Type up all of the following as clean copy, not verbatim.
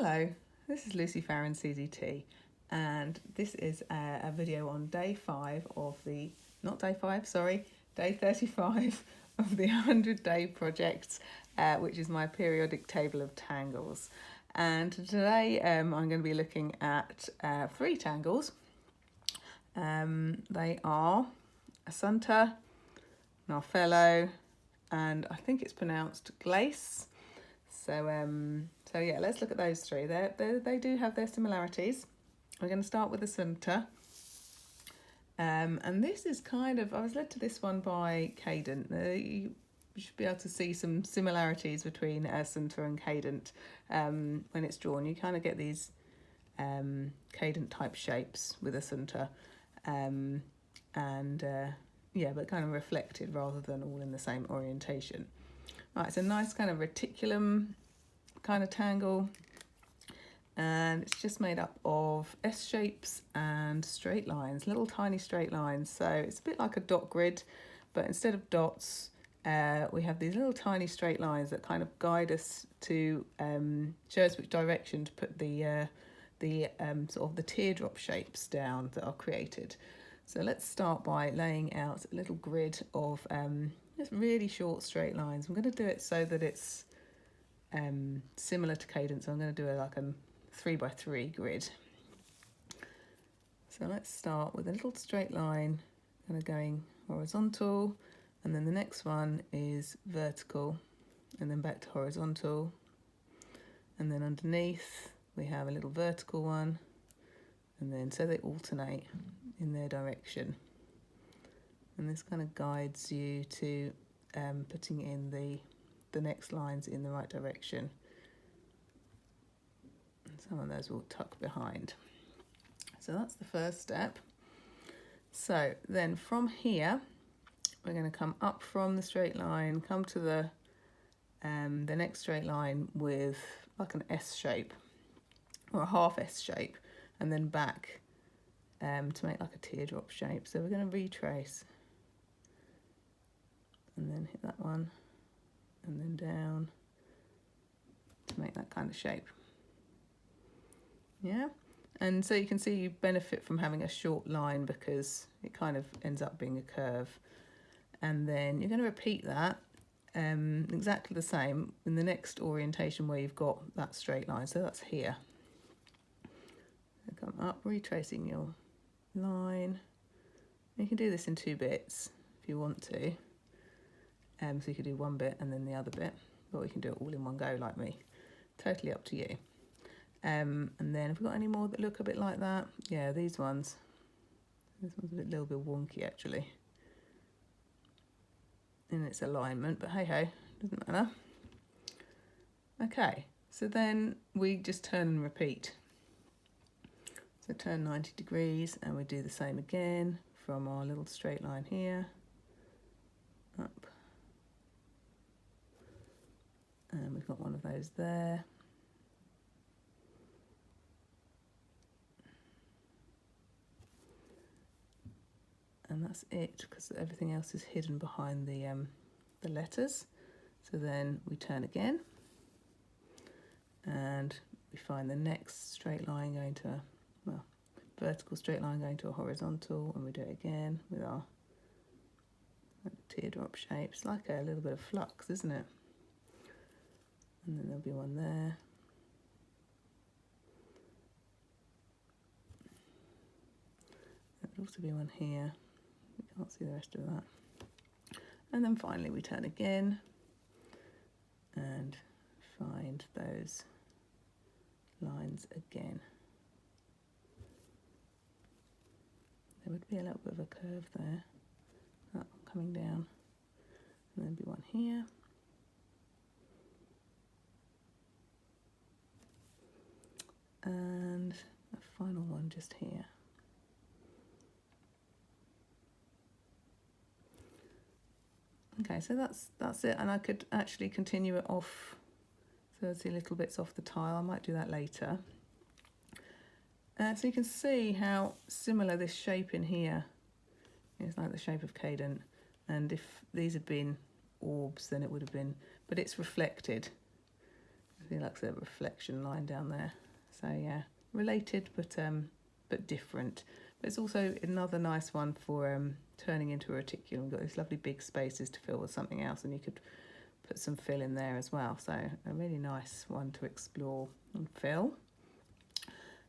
Hello, this is Lucy Farron CZT, and this is a video on day 5 of the, not day 5, sorry, day 35 of the 100-day project, which is my periodic table of tangles. And today I'm going to be looking at 3 tangles. They are Assunta, Narfello, and I think it's pronounced Glace. So yeah, let's look at those 3. They do have their similarities. We're going to start with Assunta. And this is kind of, I was led to this one by Cadent. You should be able to see some similarities between Assunta and Cadent when it's drawn. You kind of get these Cadent type shapes with Assunta. Yeah, but kind of reflected rather than all in the same orientation. Right, it's a nice kind of reticulum kind of tangle, and it's just made up of S shapes and straight lines, little tiny straight lines. So it's a bit like a dot grid, but instead of dots, we have these little tiny straight lines that kind of guide us to show us which direction to put the sort of the teardrop shapes down that are created. So let's start by laying out a little grid of just really short straight lines. I'm going to do it so that it's similar to Cadent. So I'm going to do it like a 3x3 grid. So let's start with a little straight line kind of going horizontal, and then the next one is vertical, and then back to horizontal, and then underneath we have a little vertical one, and then so they alternate in their direction. And this kind of guides you to putting in the next lines in the right direction. And some of those will tuck behind. So that's the first step. So then from here, we're going to come up from the straight line, come to the next straight line with like an S shape or a half S shape, and then back to make like a teardrop shape. So we're going to retrace and then hit that one and then down to make that kind of shape. Yeah, and so you can see you benefit from having a short line because it kind of ends up being a curve. And then you're going to repeat that exactly the same in the next orientation where you've got that straight line. So that's here. So come up, retracing your line. You can do this in 2 bits if you want to. So you could do one bit and then the other bit, or you can do it all in one go like me. Totally up to you. And then have we got any more that look a bit like that? Yeah, these ones. This one's a little bit wonky actually in its alignment, but hey ho, doesn't matter. Okay, so then we just turn and repeat. So turn 90 degrees and we do the same again from our little straight line here, up. And we've got one of those there. And that's it, because everything else is hidden behind the letters. So then we turn again and we find the next straight line going to a, well, vertical straight line going to a horizontal, and we do it again with our teardrop shape. It's like a little bit of flux, isn't it? And then there'll be one there. There'll also be one here. We can't see the rest of that. And then finally we turn again and find those lines again. There would be a little bit of a curve there, that one coming down, and then be one here. And a final one just here. Okay, so that's it, and I could actually continue it off. So I see little bits off the tile. I might do that later. So you can see how similar this shape in here is, like the shape of Cadent. And if these had been orbs, then it would have been, but it's reflected. See, like the reflection line down there. So yeah, related but different. But it's also another nice one for turning into a reticulum. You've got these lovely big spaces to fill with something else, and you could put some fill in there as well. So a really nice one to explore and fill.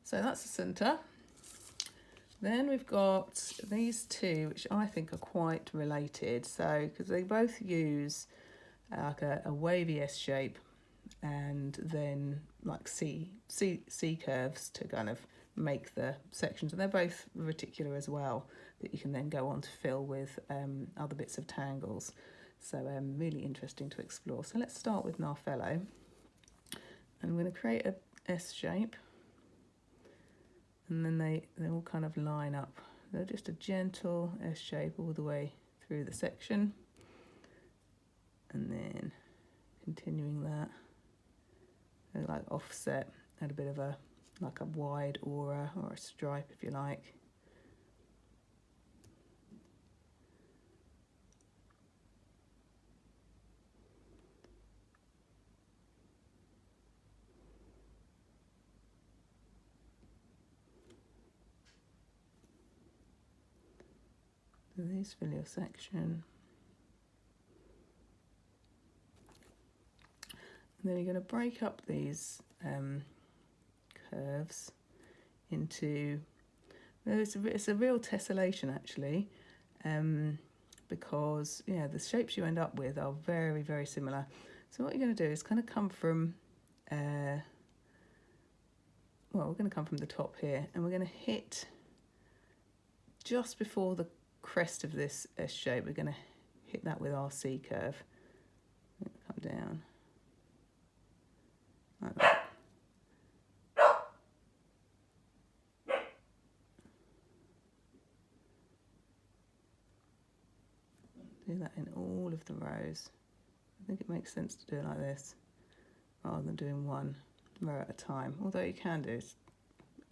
So that's Assunta. Then we've got these two, which I think are quite related. So, because they both use like a wavy S shape and then like C curves to kind of make the sections. And they're both reticular as well, that you can then go on to fill with other bits of tangles. So really interesting to explore. So let's start with Narfello. And I'm going to create a S shape. And then they all kind of line up. They're just a gentle S shape all the way through the section. And then continuing that, they're like offset, add a bit of a, like a wide aura or a stripe if you like. So these fill your section. And then you're going to break up these curves into, it's a real tessellation actually, because yeah, the shapes you end up with are very, very similar. So what you're going to do is kind of come from, well, we're going to come from the top here, and we're going to hit just before the crest of this S shape. We're going to hit that with our C curve. Come down like that. Do that in all of the rows. I think it makes sense to do it like this rather than doing one row at a time, although you can do, it's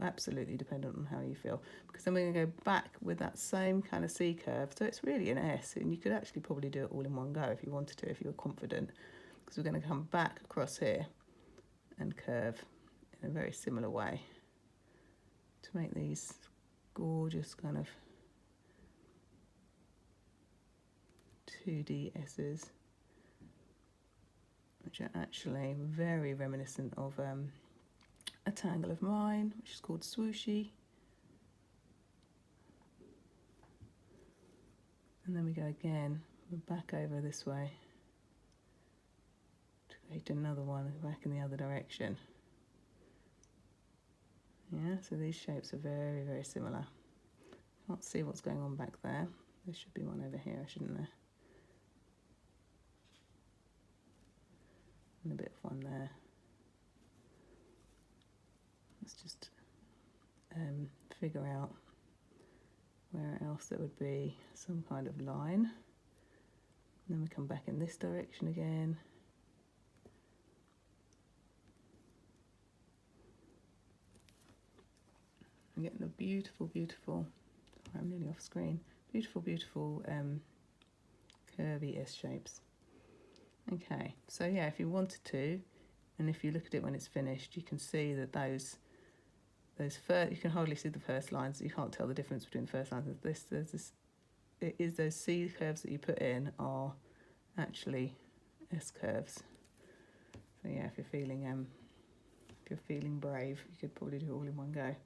absolutely dependent on how you feel, because then we're going to go back with that same kind of C curve, so it's really an S, and you could actually probably do it all in one go if you wanted to, if you were confident, because we're going to come back across here and curve in a very similar way to make these gorgeous kind of 2D S's, which are actually very reminiscent of a tangle of mine, which is called swooshy. And then we go again, we're back over this way to create another one back in the other direction. Yeah, so these shapes are very, very similar. Can't see what's going on back there. There should be one over here, shouldn't there? And a bit of one there. Let's just figure out where else there would be some kind of line. And then we come back in this direction again. I'm getting a beautiful, beautiful, sorry, I'm nearly off screen, beautiful, beautiful curvy S shapes. Okay, so yeah, if you wanted to, and if you look at it when it's finished, you can see that those first, you can hardly see the first lines, you can't tell the difference between the first lines. It is those C curves that you put in are actually S curves. So yeah, if you're feeling brave, you could probably do it all in one go.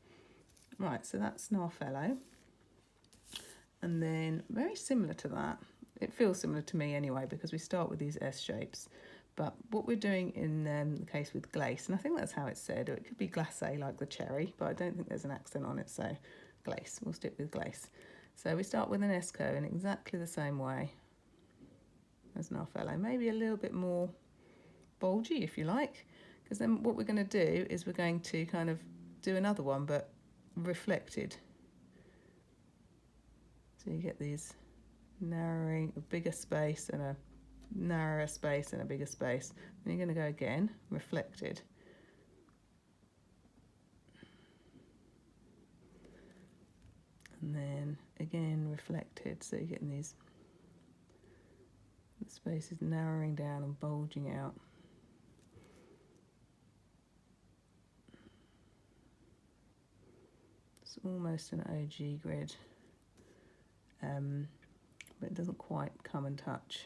Right, so that's Narfello. And then very similar to that, it feels similar to me anyway, because we start with these S shapes. But what we're doing in the case with Glace, and I think that's how it's said, or it could be glacé like the cherry, but I don't think there's an accent on it, so Glace, we'll stick with Glace. So we start with an S curve in exactly the same way as Narfello, maybe a little bit more bulgy if you like, because then what we're going to do is we're going to kind of do another one but reflected. So you get these narrowing, a bigger space and a narrower space and a bigger space. Then you're going to go again, reflected. And then again reflected, so you're getting these, the space is narrowing down and bulging out. It's almost an OG grid, but it doesn't quite come and touch.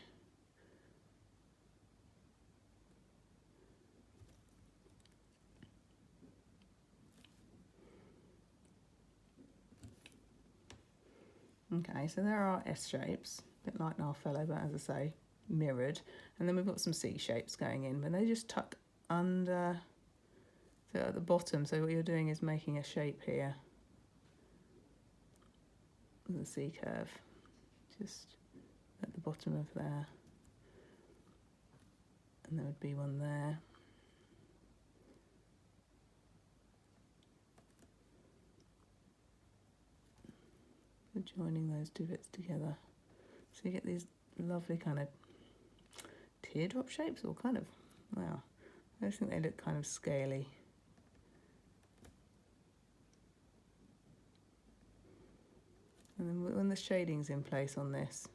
Okay, so there are S shapes, a bit like Narfello, but as I say, mirrored. And then we've got some C shapes going in, but they just tuck under, so at the bottom. So what you're doing is making a shape here with a C curve, just at the bottom of there. And there would be one there. Joining those two bits together, so you get these lovely kind of teardrop shapes, or kind of, wow, I just think they look kind of scaly. And then when the shading's in place on this,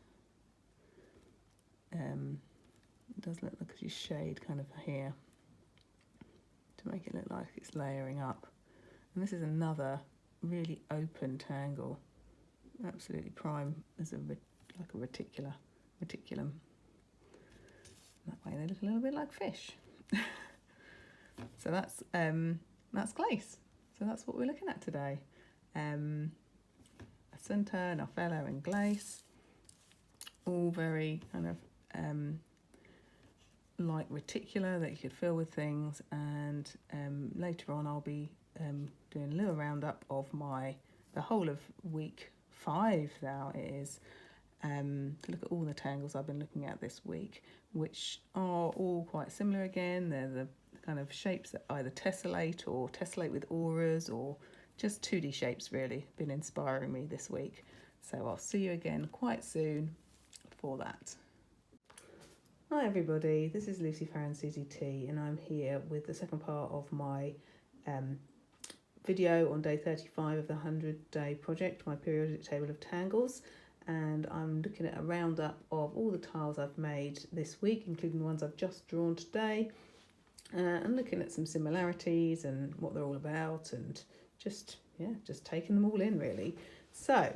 it does look like you shade kind of here to make it look like it's layering up. And this is another really open tangle. Absolutely prime as like a reticulum. That way they look a little bit like fish. So that's glace. So that's what we're looking at today. Assunta, Narfello and Glace, all very kind of like reticular that you could fill with things. And later on I'll be doing a little roundup of the whole of week 5 now it is, to look at all the tangles I've been looking at this week, which are all quite similar again. They're the kind of shapes that either tessellate or tessellate with auras, or just 2D shapes really been inspiring me this week. So I'll see you again quite soon for that. Hi everybody, this is Lucy Farron Susie T, and I'm here with the second part of my video on day 35 of the 100-day project, my periodic table of tangles, and I'm looking at a roundup of all the tiles I've made this week, including the ones I've just drawn today, and looking at some similarities and what they're all about, and just taking them all in really. So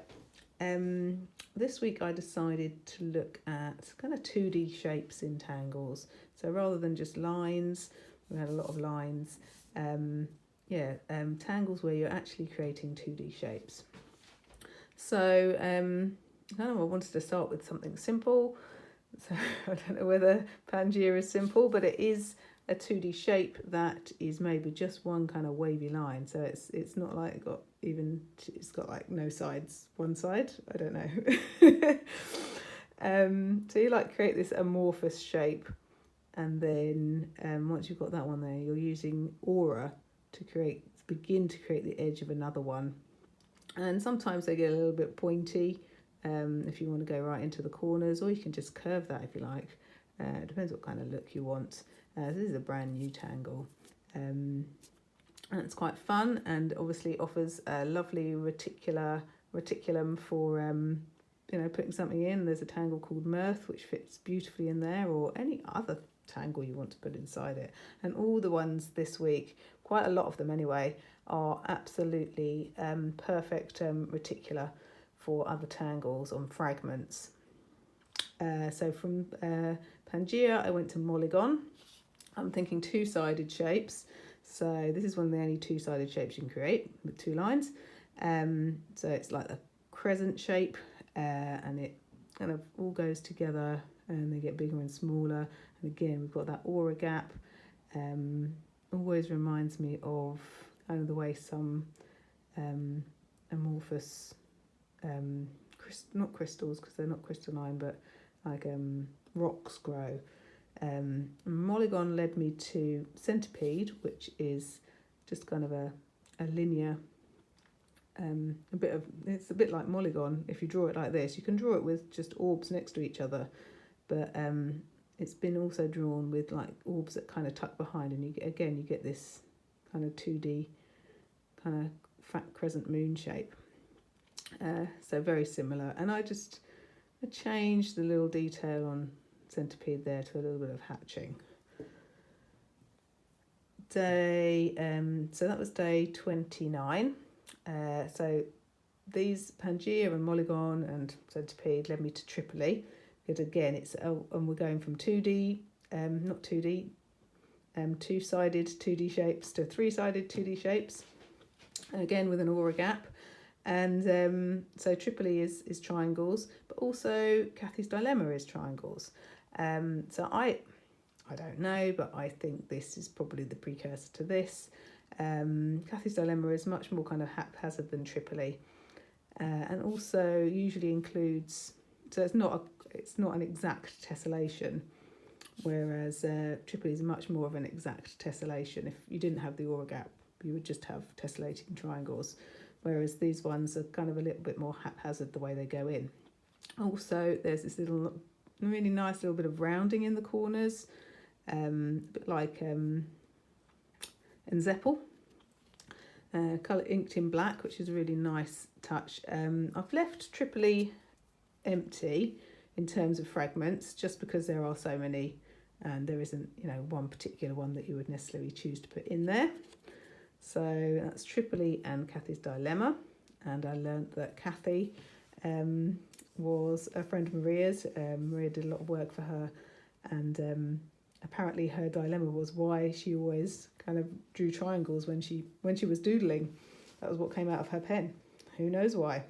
this week I decided to look at kind of 2D shapes in tangles. So rather than just lines, we had a lot of lines, tangles where you're actually creating 2D shapes. So I wanted to start with something simple. So I don't know whether Pangea is simple, but it is a 2D shape that is maybe just one kind of wavy line. So it's not like it's got like no sides, one side, I don't know. So you like create this amorphous shape, and then once you've got that one there, you're using aura to begin to create the edge of another one. And sometimes they get a little bit pointy if you want to go right into the corners, or you can just curve that if you like. It depends what kind of look you want. This is a brand new tangle, and it's quite fun, and obviously offers a lovely reticulum for putting something in. There's a tangle called Mirth which fits beautifully in there, or any other tangle you want to put inside it. And all the ones this week, quite a lot of them anyway, are absolutely perfect reticular for other tangles on Fragments. So from Pangea I went to Polygon. I'm thinking 2-sided shapes, so this is one of the only 2-sided shapes you can create with 2 lines. So it's like a crescent shape, and it kind of all goes together, and they get bigger and smaller. And again, we've got that aura gap. Always reminds me of kind of the way some amorphous, not crystals because they're not crystalline, but like rocks grow. Polygon led me to Centipede, which is just kind of a linear, it's a bit like Polygon. If you draw it like this, you can draw it with just orbs next to each other, but it's been also drawn with like orbs that kind of tuck behind, and you get this kind of 2D kind of fat crescent moon shape. So very similar, and I changed the little detail on Centipede there to a little bit of hatching. So that was day 29. So these Pangaea and Mulligan and Centipede led me to Tripoli, because again and we're going from 2D, not 2D, two-sided 2D shapes to three-sided 2D shapes, and again with an aura gap. And so Tripoli is triangles, but also Cathy's Dilemma is triangles. So I don't know, but I think this is probably the precursor to this. Cathy's Dilemma is much more kind of haphazard than Tripoli, and also usually includes, so it's not an exact tessellation, whereas Tripoli is much more of an exact tessellation. If you didn't have the aura gap, you would just have tessellating triangles, whereas these ones are kind of a little bit more haphazard the way they go in. Also, there's this really nice little bit of rounding in the corners, a bit like Enzeppel, colour inked in black, which is a really nice touch. I've left Tripoli empty in terms of fragments, just because there are so many, and there isn't, one particular one that you would necessarily choose to put in there. So that's Tripoli and Cathy's Dilemma, and I learned that Cathy was a friend of Maria's. Maria did a lot of work for her, and apparently her dilemma was why she always kind of drew triangles when she was doodling. That was what came out of her pen. Who knows why?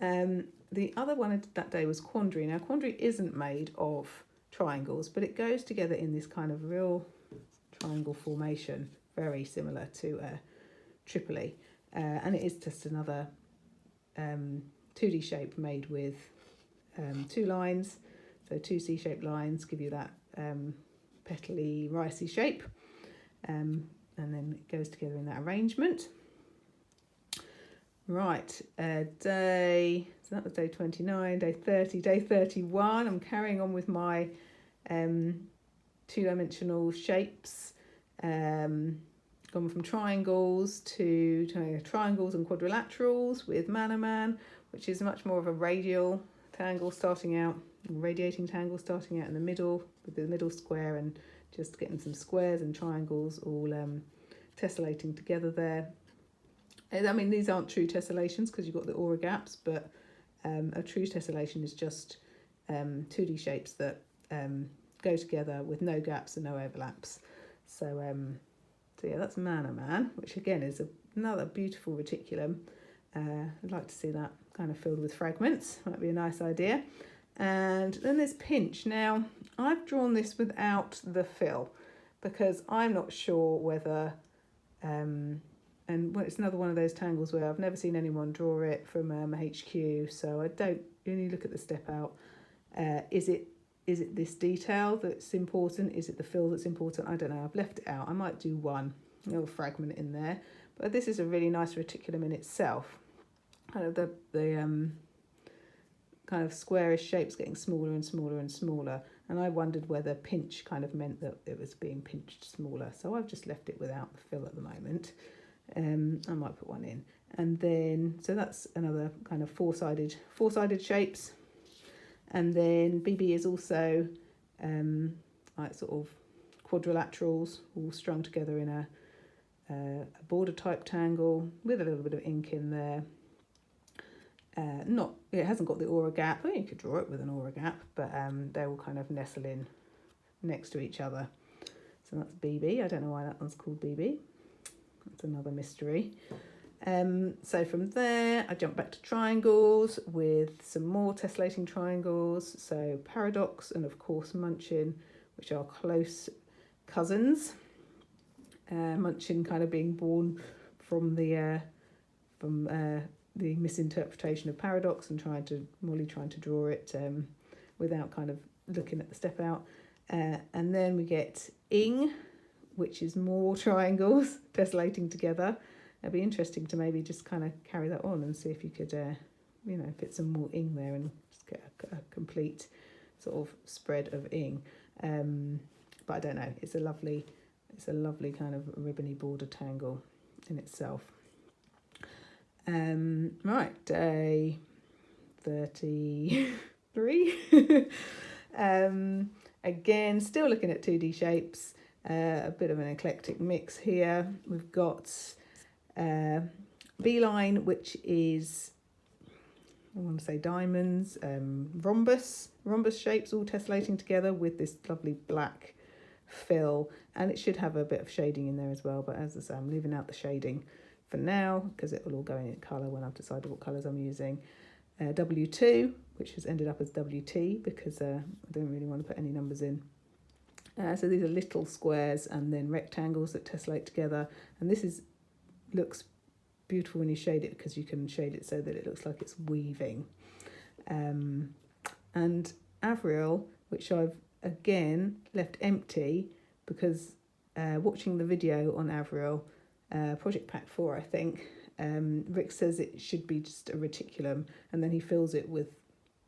The other one I did that day was Quandary. Now, Quandary isn't made of triangles, but it goes together in this kind of real triangle formation, very similar to Tripoli. And it is just another 2D shape made with two lines. So two C-shaped lines give you that petally, ricey shape. And then it goes together in that arrangement. Right, so that was day 29, day 30, day 31. I'm carrying on with my two-dimensional shapes. Gone from triangles to triangles and quadrilaterals with Manaman, which is much more of a radial tangle starting out, radiating tangle starting out in the middle with the middle square, and just getting some squares and triangles all tessellating together there. I mean, these aren't true tessellations because you've got the aura gaps, but a true tessellation is just 2D shapes that go together with no gaps and no overlaps. So yeah, that's Manaman, which again is another beautiful reticulum. I'd like to see that kind of filled with fragments. Might be a nice idea. And then there's Pinch. Now, I've drawn this without the fill because I'm not sure whether... and it's another one of those tangles where I've never seen anyone draw it from HQ, so I don't really look at the step out. Is it this detail that's important? Is it the fill that's important? I don't know. I've left it out. I might do one little fragment in there, but this is a really nice reticulum in itself. Kind of the kind of squarish shapes getting smaller and smaller and smaller, and I wondered whether pinch kind of meant that it was being pinched smaller. So I've just left it without the fill at the moment. I might put one in, and then so that's another kind of four-sided shapes. And then BB is also like sort of quadrilaterals all strung together in a border type tangle with a little bit of ink in there. It hasn't got the aura gap. Well, you could draw it with an aura gap, but they will kind of nestle in next to each other. So that's BB. I don't know why that one's called BB. That's another mystery. So from there, I jump back to triangles with some more tessellating triangles. So Paradox and of course Munchin, which are close cousins. Munchin kind of being born from the misinterpretation of Paradox and Molly trying to draw it without kind of looking at the step out. And then we get Ing, which is more triangles tessellating together. It'd be interesting to maybe just kind of carry that on and see if you could, fit some more ing there and just get a complete sort of spread of ing. But I don't know. It's a lovely kind of ribbony border tangle in itself. Right, day 33. Again, still looking at 2D shapes. A bit of an eclectic mix here. We've got BB beeline, which is, I want to say diamonds, rhombus shapes all tessellating together with this lovely black fill, and it should have a bit of shading in there as well, but as I say, I'm leaving out the shading for now because it will all go in colour when I've decided what colours I'm using. W2, which has ended up as WT because I don't really want to put any numbers in. So these are little squares and then rectangles that tessellate together, and this looks beautiful when you shade it because you can shade it so that it looks like it's weaving. And Avriel, which I've again left empty because watching the video on Avriel, Project Pack 4 I think, Rick says it should be just a reticulum and then he fills it with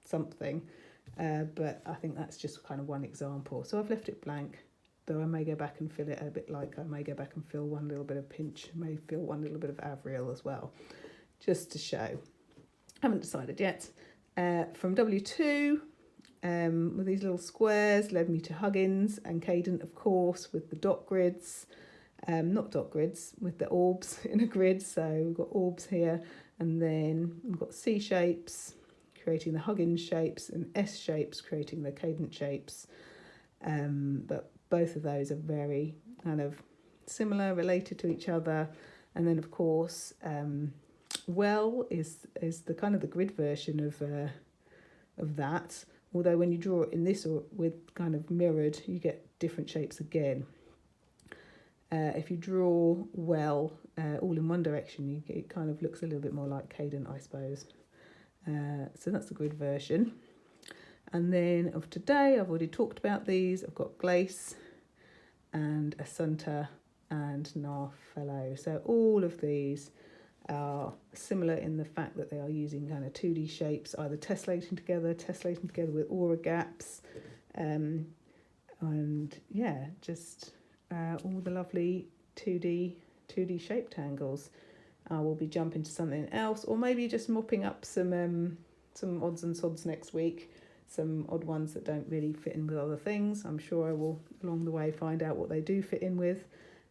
something, but I think that's just kind of one example, so I've left it blank, though I may go back and fill it a bit, like I may go back and fill one little bit of Pinch, may fill one little bit of Avriel as well, just to show. Haven't decided yet. From W2, with these little squares, led me to Huggins and Cadent, of course, with the dot grids, not dot grids, with the orbs in a grid, so we've got orbs here, and then we've got C shapes creating the Huggins shapes and S shapes creating the Cadent shapes, but both of those are very kind of similar, related to each other. And then of course well is the kind of the grid version of that, although when you draw it in this or with kind of mirrored you get different shapes again. If you draw well all in one direction, it kind of looks a little bit more like Cadent, I suppose. So that's the grid version. And then of today, I've already talked about these. I've got Glace and Assunta and Narfello. So all of these are similar in the fact that they are using kind of 2D shapes, either tessellating together with aura gaps, and yeah, just all the lovely 2D shape tangles. I will be jumping to something else, or maybe just mopping up some odds and sods next week. Some odd ones that don't really fit in with other things. I'm sure I will along the way find out what they do fit in with,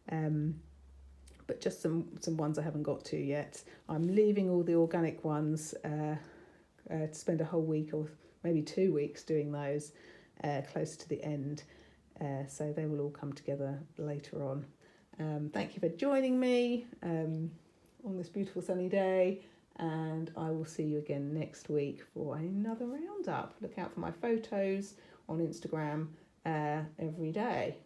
but just some ones I haven't got to yet. I'm leaving all the organic ones to spend a whole week or maybe 2 weeks doing those close to the end, so they will all come together later on. Thank you for joining me on this beautiful sunny day, and I will see you again next week for another roundup. Look out for my photos on Instagram every day.